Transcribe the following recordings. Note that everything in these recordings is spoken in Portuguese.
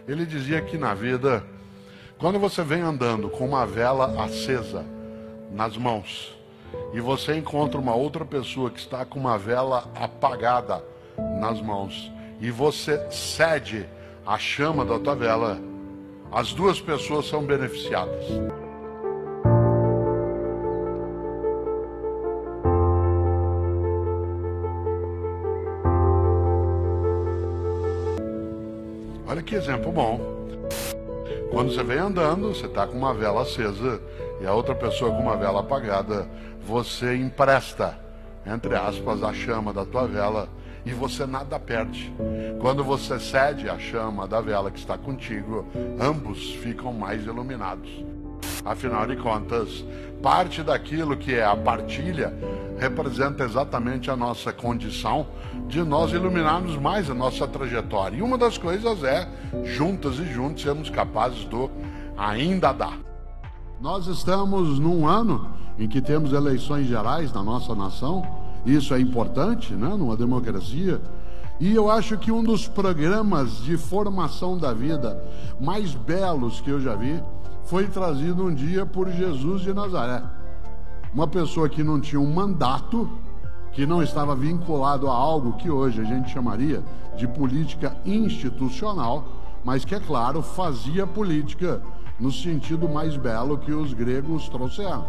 Ele dizia que na vida, quando você vem andando com uma vela acesa nas mãos e você encontra uma outra pessoa que está com uma vela apagada nas mãos e você cede a chama da tua vela, as duas pessoas são beneficiadas. Olha que exemplo bom. Quando você vem andando, você está com uma vela acesa e a outra pessoa com uma vela apagada, você empresta, entre aspas, a chama da tua vela e você nada perde. Quando você cede a chama da vela que está contigo, ambos ficam mais iluminados. Afinal de contas, parte daquilo que é a partilha representa exatamente a nossa condição de nós iluminarmos mais a nossa trajetória. E uma das coisas é, juntas e juntos, sermos capazes do ainda dar. Nós estamos num ano em que temos eleições gerais na nossa nação. Isso é importante, né, numa democracia. E eu acho que um dos programas de formação da vida mais belos que eu já vi foi trazido um dia por Jesus de Nazaré. Uma pessoa que não tinha um mandato, que não estava vinculado a algo que hoje a gente chamaria de política institucional, mas que, é claro, fazia política no sentido mais belo que os gregos trouxeram.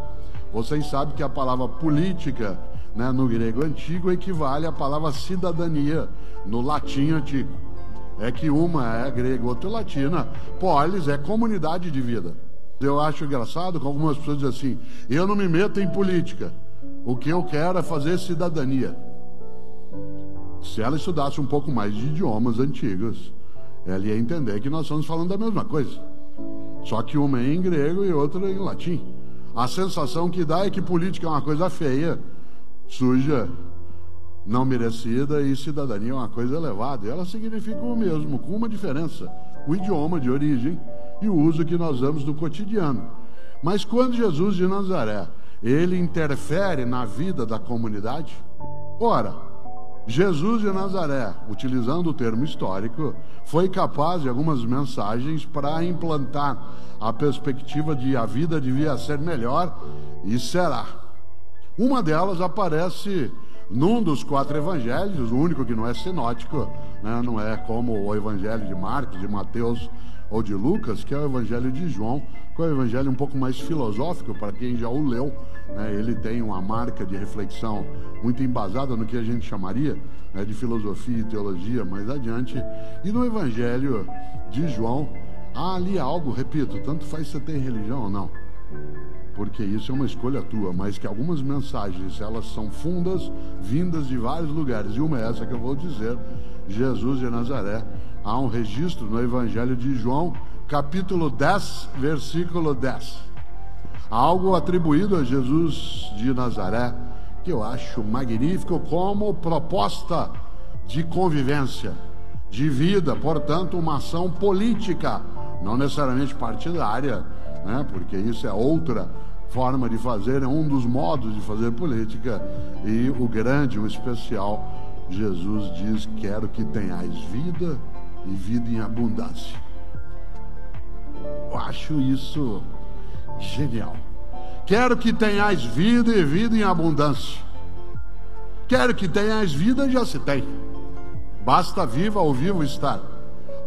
Vocês sabem que a palavra política, né, no grego antigo equivale à palavra cidadania no latim antigo. É que uma é grega, outra é latina. Polis é comunidade de vida. Eu acho engraçado que algumas pessoas dizem assim: eu não me meto em política, o que eu quero é fazer cidadania. Se ela estudasse um pouco mais de idiomas antigos, ela ia entender que nós estamos falando da mesma coisa, só que uma é em grego e outra em latim. A sensação que dá é que política é uma coisa feia, suja, não merecida, e cidadania é uma coisa elevada. E ela significa o mesmo, com uma diferença: o idioma de origem e o uso que nós damos no cotidiano. Mas quando Jesus de Nazaré, ele interfere na vida da comunidade, ora, Jesus de Nazaré, utilizando o termo histórico, foi capaz de algumas mensagens para implantar a perspectiva de a vida devia ser melhor, e será. Uma delas aparece num dos 4 evangelhos, o único que não é sinótico, né? Não é como o evangelho de Marcos, de Mateus ou de Lucas, que é o evangelho de João, que é o evangelho um pouco mais filosófico para quem já o leu, né? Ele tem uma marca de reflexão muito embasada no que a gente chamaria, né, de filosofia e teologia mais adiante. E no evangelho de João há ali algo, repito, tanto faz se você tem religião ou não, porque isso é uma escolha tua, mas que algumas mensagens, elas são fundas, vindas de vários lugares, e uma é essa que eu vou dizer: Jesus de Nazaré. Há um registro no Evangelho de João, capítulo 10, versículo 10. Algo atribuído a Jesus de Nazaré, que eu acho magnífico como proposta de convivência, de vida, portanto, uma ação política, não necessariamente partidária, né? Porque isso é outra forma de fazer, é um dos modos de fazer política. E o grande, o especial, Jesus diz: quero que tenhais vida e vida em abundância. Eu acho isso genial. Quero que tenhais vida e vida em abundância. Quero que tenhais vida, já se tem. Basta viva ou vivo estar.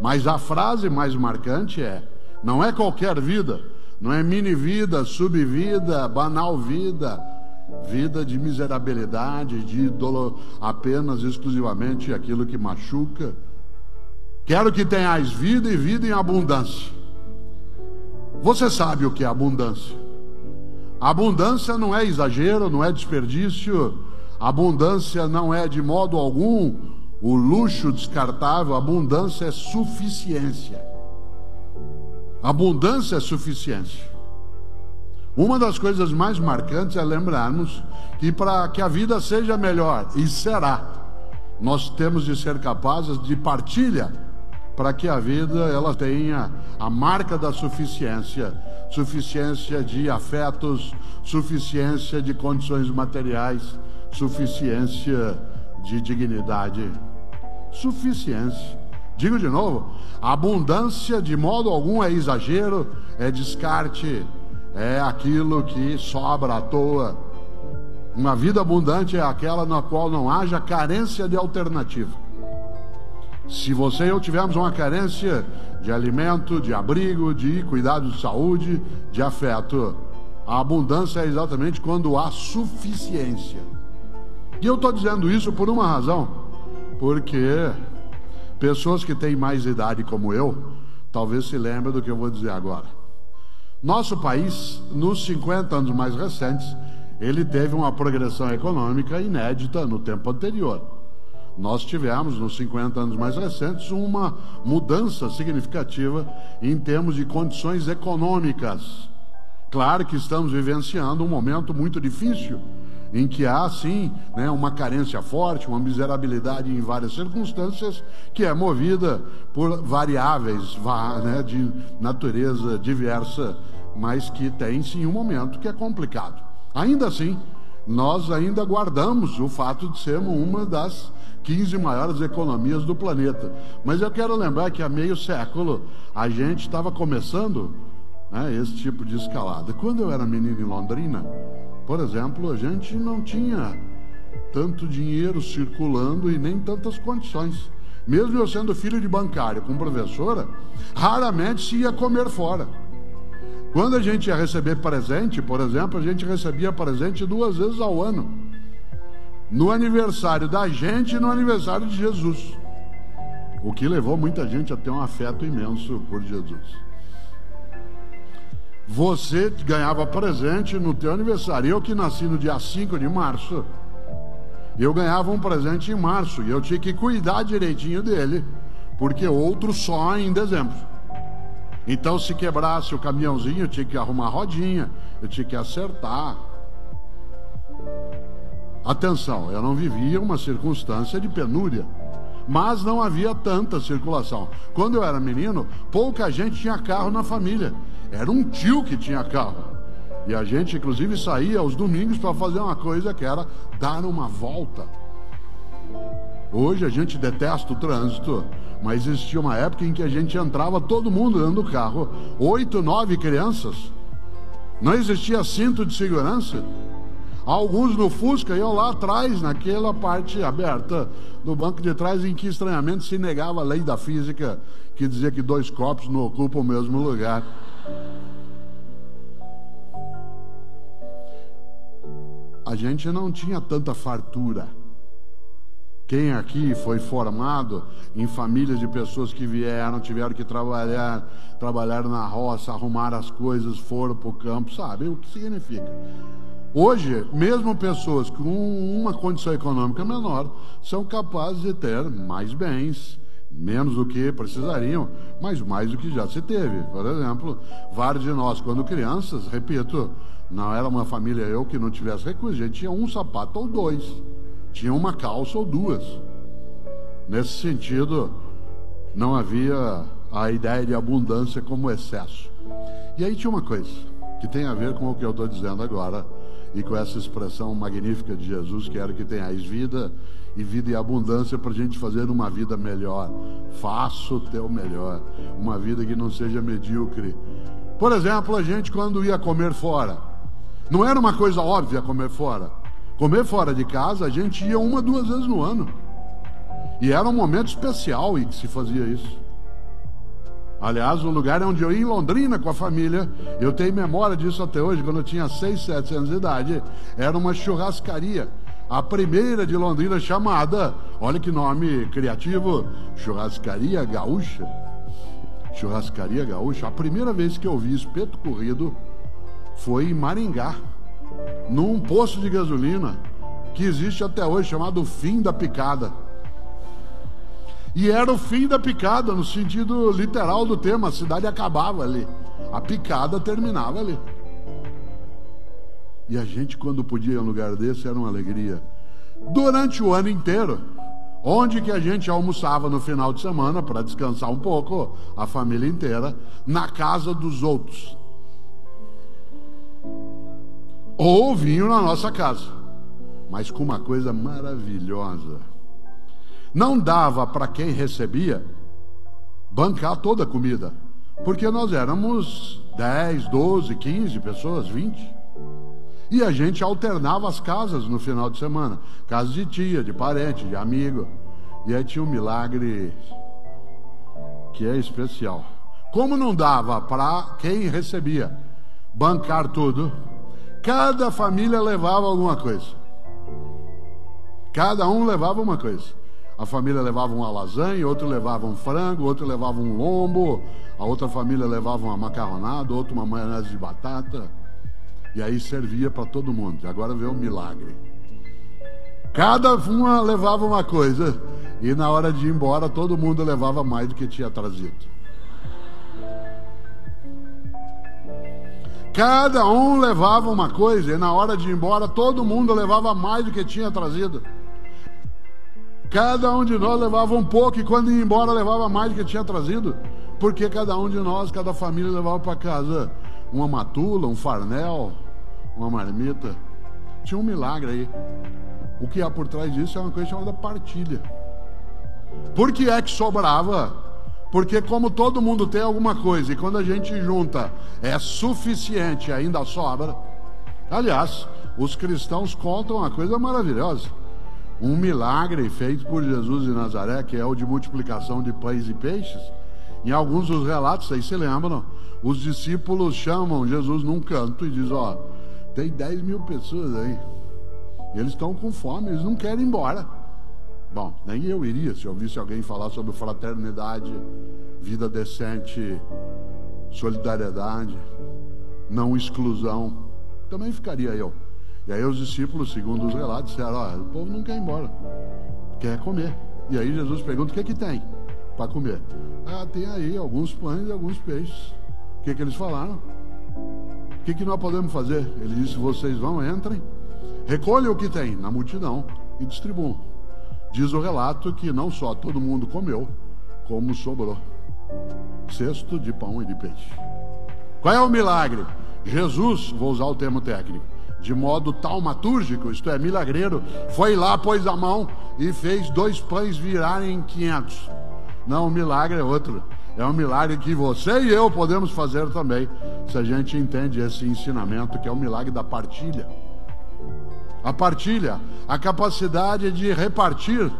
Mas a frase mais marcante é: não é qualquer vida, não é mini vida, subvida, banal vida, vida de miserabilidade, de dolo, apenas exclusivamente aquilo que machuca. Quero que tenhais vida e vida em abundância. Você sabe o que é abundância? Abundância não é exagero, não é desperdício. Abundância não é de modo algum o luxo descartável. Abundância é suficiência. Abundância é suficiência. Uma das coisas mais marcantes é lembrarmos que para que a vida seja melhor, e será, nós temos de ser capazes de partilha, para que a vida ela tenha a marca da suficiência, suficiência de afetos, suficiência de condições materiais, suficiência de dignidade, suficiência Digo de novo, a abundância de modo algum é exagero, é descarte, é aquilo que sobra à toa. Uma vida abundante é aquela na qual não haja carência de alternativa. Se você e eu tivermos uma carência de alimento, de abrigo, de cuidado de saúde, de afeto, a abundância é exatamente quando há suficiência. E eu estou dizendo isso por uma razão, porque pessoas que têm mais idade como eu, talvez se lembrem do que eu vou dizer agora. Nosso país, nos 50 anos mais recentes, ele teve uma progressão econômica inédita no tempo anterior. Nós tivemos, nos 50 anos mais recentes, uma mudança significativa em termos de condições econômicas. Claro que estamos vivenciando um momento muito difícil, em que há, sim, uma carência forte, uma miserabilidade em várias circunstâncias, que é movida por variáveis de natureza diversa, mas que tem, sim, um momento que é complicado. Ainda assim, nós ainda guardamos o fato de sermos uma das 15 maiores economias do planeta. Mas eu quero lembrar que há meio século a gente estava começando esse tipo de escalada. Quando eu era menino em Londrina, por exemplo, a gente não tinha tanto dinheiro circulando e nem tantas condições. Mesmo eu sendo filho de bancário com professora, raramente se ia comer fora. Quando a gente ia receber presente, por exemplo, a gente recebia presente 2 vezes ao ano. No aniversário da gente e no aniversário de Jesus. O que levou muita gente a ter um afeto imenso por Jesus. Você ganhava presente no teu aniversário. Eu que nasci no dia 5 de março, eu ganhava um presente em março. E eu tinha que cuidar direitinho dele, porque outro só em dezembro. Então, se quebrasse o caminhãozinho, eu tinha que arrumar a rodinha, eu tinha que acertar. Atenção, eu não vivia uma circunstância de penúria, mas não havia tanta circulação. Quando eu era menino, pouca gente tinha carro na família. Era um tio que tinha carro. E a gente, inclusive, saía aos domingos para fazer uma coisa que era dar uma volta. Hoje a gente detesta o trânsito, mas existia uma época em que a gente entrava todo mundo dentro do carro, 8, 9 crianças. Não existia cinto de segurança. Alguns no Fusca iam lá atrás, naquela parte aberta do banco de trás, em que estranhamente se negava a lei da física, que dizia que 2 corpos não ocupam o mesmo lugar. A gente não tinha tanta fartura. Quem aqui foi formado em famílias de pessoas que tiveram que trabalhar na roça, arrumar as coisas, foram para o campo, sabe o que significa? Hoje, mesmo pessoas com uma condição econômica menor são capazes de ter mais bens, menos do que precisariam, mas mais do que já se teve. Por exemplo, vários de nós, quando crianças, repito, não era uma família que não tivesse recursos, a gente tinha um sapato ou 2. Tinha uma calça ou 2. Nesse sentido, não havia a ideia de abundância como excesso. E aí tinha uma coisa que tem a ver com o que eu estou dizendo agora e com essa expressão magnífica de Jesus: quero que tenhais vida e abundância, para a gente fazer uma vida melhor. Faça o teu melhor, uma vida que não seja medíocre. Por exemplo, a gente quando ia comer fora, não era uma coisa óbvia comer fora. Comer fora de casa, a gente ia 1, 2 vezes no ano. E era um momento especial em que se fazia isso. Aliás, o lugar onde eu ia em Londrina com a família, eu tenho memória disso até hoje, quando eu tinha 6, 7 anos de idade, era uma churrascaria. A primeira de Londrina chamada, olha que nome criativo, Churrascaria Gaúcha. Churrascaria Gaúcha. A primeira vez que eu vi espeto corrido foi em Maringá, num posto de gasolina que existe até hoje, chamado Fim da Picada. E era o fim da picada no sentido literal do termo. A cidade acabava ali, a picada terminava ali. E a gente, quando podia ir a um lugar desse, era uma alegria. Durante o ano inteiro, onde que a gente almoçava no final de semana para descansar um pouco, a família inteira, na casa dos outros, ou vinham na nossa casa, mas com uma coisa maravilhosa: não dava para quem recebia bancar toda a comida, porque nós éramos 10, 12, 15 pessoas, 20. E a gente alternava as casas no final de semana, casa de tia, de parente, de amigo. E aí tinha um milagre que é especial. Como não dava para quem recebia bancar tudo, cada família levava alguma coisa. Cada um levava uma coisa. A família levava uma lasanha, outro levava um frango, outro levava um lombo, a outra família levava uma macarronada, outra uma maionese de batata. E aí servia para todo mundo. Agora vê o milagre. Cada uma levava uma coisa, e na hora de ir embora todo mundo levava mais do que tinha trazido. Cada um levava uma coisa, e na hora de ir embora todo mundo levava mais do que tinha trazido. Cada um de nós levava um pouco, e quando ia embora levava mais do que tinha trazido. Porque cada um de nós, cada família levava para casa uma matula, um farnel, uma marmita. Tinha um milagre aí. O que há por trás disso é uma coisa chamada partilha. Por que é que sobrava? Porque como todo mundo tem alguma coisa, e quando a gente junta é suficiente, ainda sobra. Aliás, os cristãos contam uma coisa maravilhosa. Um milagre feito por Jesus de Nazaré, que é o de multiplicação de pães e peixes. Em alguns dos relatos, vocês se lembram, os discípulos chamam Jesus num canto e dizem, ó, tem 10 mil pessoas aí. E eles estão com fome, eles não querem ir embora. Bom, nem eu iria se eu ouvisse alguém falar sobre fraternidade, vida decente, solidariedade, não exclusão. Também ficaria eu. E aí os discípulos, segundo os relatos, disseram, ó, o povo não quer ir embora, quer comer. E aí Jesus pergunta, o que é que tem para comer? Ah, tem aí alguns pães e alguns peixes. O que é que eles falaram? O que é que nós podemos fazer? Ele disse, vocês vão, entrem, recolham o que tem na multidão e distribuam. Diz o relato que não só todo mundo comeu, como sobrou cesto de pão e de peixe. Qual é o milagre? Jesus, vou usar o termo técnico, de modo taumatúrgico, isto é, milagreiro, foi lá, pôs a mão e fez 2 pães virarem 500. Não, o milagre é outro. É um milagre que você e eu podemos fazer também, se a gente entende esse ensinamento, que é o milagre da partilha. A partilha, a capacidade de repartir,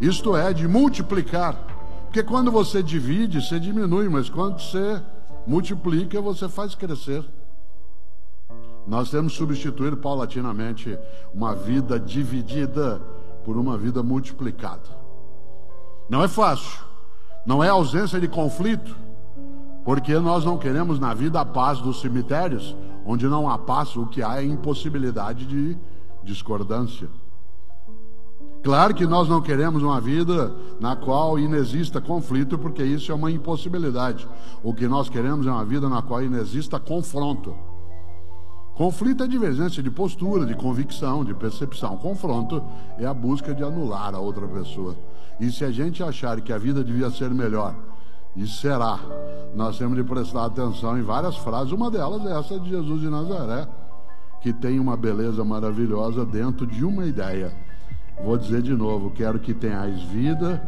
isto é, de multiplicar. Porque quando você divide, você diminui, mas quando você multiplica, você faz crescer. Nós temos que substituir paulatinamente uma vida dividida por uma vida multiplicada. Não é fácil, não é ausência de conflito, porque nós não queremos na vida a paz dos cemitérios, onde não há paz, o que há é impossibilidade de discordância. Claro que nós não queremos uma vida na qual inexista conflito, porque isso é uma impossibilidade. O que nós queremos é uma vida na qual inexista confronto. Conflito é divergência de postura, de convicção, de percepção. Confronto é a busca de anular a outra pessoa. E se a gente achar que a vida devia ser melhor, e será, nós temos de prestar atenção em várias frases. Uma delas é essa de Jesus de Nazaré, que tem uma beleza maravilhosa dentro de uma ideia. Vou dizer de novo, quero que tenhais vida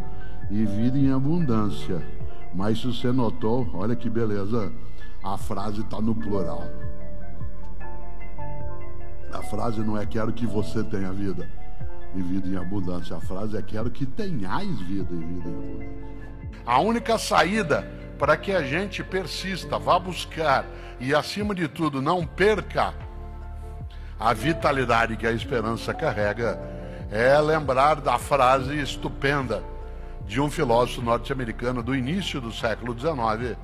e vida em abundância. Mas se você notou, olha que beleza, a frase está no plural. A frase não é quero que você tenha vida e vida em abundância. A frase é quero que tenhais vida e vida em abundância. A única saída para que a gente persista, vá buscar e, acima de tudo, não perca a vitalidade que a esperança carrega, é lembrar da frase estupenda de um filósofo norte-americano do início do século XIX,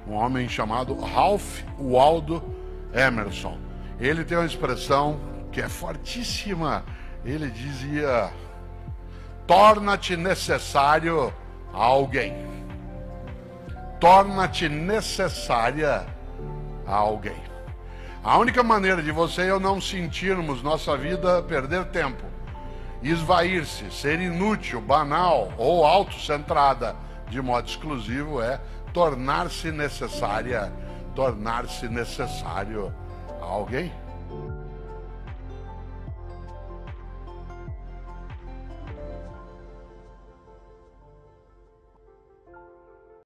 um homem chamado Ralph Waldo Emerson. Ele tem uma expressão que é fortíssima. Ele dizia: torna-te necessário a alguém. Torna-te necessária a alguém. A única maneira de você e eu não sentirmos nossa vida perder tempo, esvair-se, ser inútil, banal ou autocentrada de modo exclusivo é tornar-se necessária, tornar-se necessário a alguém.